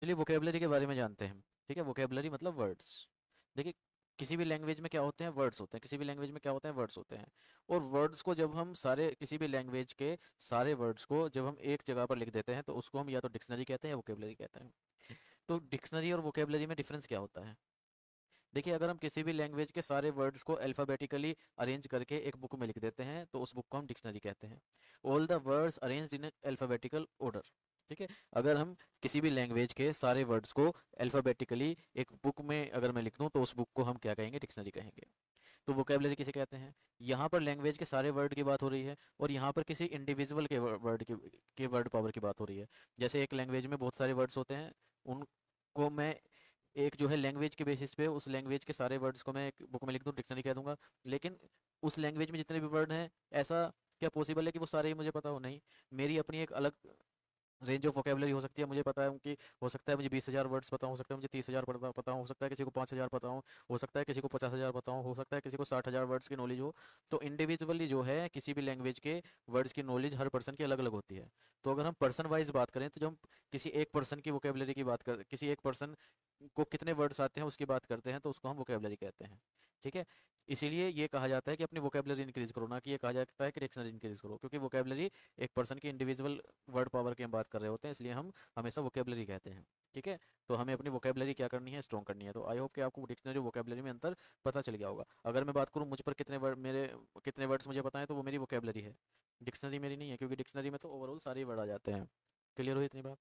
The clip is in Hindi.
चलिए वोकेबलरी के बारे में जानते हैं। ठीक है, वोकेबलरी मतलब वर्ड्स। देखिए, किसी भी लैंग्वेज में क्या होते हैं, वर्ड्स होते हैं। किसी भी लैंग्वेज में क्या होते हैं, वर्ड्स होते हैं। और वर्ड्स को जब हम सारे, किसी भी लैंग्वेज के सारे वर्ड्स को जब हम एक जगह पर लिख देते हैं तो उसको हम या तो डिक्शनरी कहते हैं या वोकेबलरी कहते हैं। तो डिक्शनरी और वोकेबलरी में डिफरेंस क्या होता है? देखिए, अगर हम किसी भी लैंग्वेज के सारे वर्ड्स को अल्फ़ाबेटिकली अरेंज करके एक बुक में लिख देते हैं तो उस बुक को हम डिक्शनरी कहते हैं। All the words arranged in alphabetical order. ठीक है, अगर हम किसी भी लैंग्वेज के सारे वर्ड्स को अल्फ़ाबेटिकली एक बुक में अगर मैं लिख दूं तो उस बुक को हम क्या कहेंगे, डिक्शनरी कहेंगे। तो वोकेबलरी किसे कहते हैं? यहाँ पर लैंग्वेज के सारे वर्ड की बात हो रही है और यहाँ पर किसी इंडिविजुअल के वर्ड की वर्ड पावर की बात हो रही है। जैसे एक लैंग्वेज में बहुत सारे वर्ड्स होते हैं, उनको मैं एक जो है लैंग्वेज के बेसिस पे उस लैंग्वेज के सारे वर्ड्स को मैं एक बुक में लिख दूं, डिक्शनरी कह दूंगा। लेकिन उस लैंग्वेज में जितने भी वर्ड हैं, ऐसा क्या पॉसिबल है कि वो सारे ही मुझे पता हो? नहीं। मेरी अपनी एक अलग रेंज ऑफ वोकेबलरी हो सकती है। मुझे पता है कि हो सकता है मुझे 20,000 वर्ड्स पता हो सकता है मुझे 30,000 पता हो सकता है किसी को 5,000 पता हो सकता है किसी को 50,000 पता हो सकता है किसी को 60,000 वर्ड्स की नॉलेज हो। तो इंडिविजुअली जो है किसी भी लैंग्वेज के वर्ड्स की नॉलेज हर पर्सन की अलग अलग होती है। तो अगर हम पर्सन वाइज बात करें तो जब हम किसी एक पर्सन की वोकेबलरी की बात कर, किसी एक पर्सन को कितने वर्ड्स आते हैं उसकी बात करते हैं तो उसको हम वोकेबलरी कहते हैं। ठीक है, इसीलिए ये कहा जाता है कि अपनी वोकेबलरी इंक्रीज करो, ना कि ये कहा जाता है कि डिक्शनरी इंक्रीज करो, क्योंकि वोकेबलरी एक पर्सन की इंडिविजुअल वर्ड पावर की हम बात कर रहे होते हैं, इसलिए हम हमेशा वोकेबलरी कहते हैं। ठीक है, तो हमें अपनी वोकेबलरी क्या करनी है, स्ट्रॉन्ग करनी है। तो आई होप कि आपको डिक्शनरी वोकेबलरी में अंतर पता चल गया होगा। अगर मैं बात करूँ मुझ पर कितने वर्ड, मेरे कितने वर्ड्स मुझे पता है, तो वो मेरी वोकेबलरी है, डिक्शनरी मेरी नहीं है, क्योंकि डिक्शनरी में तो ओवरऑल सारे वर्ड आ जाते हैं। क्लियर हुई इतनी बात?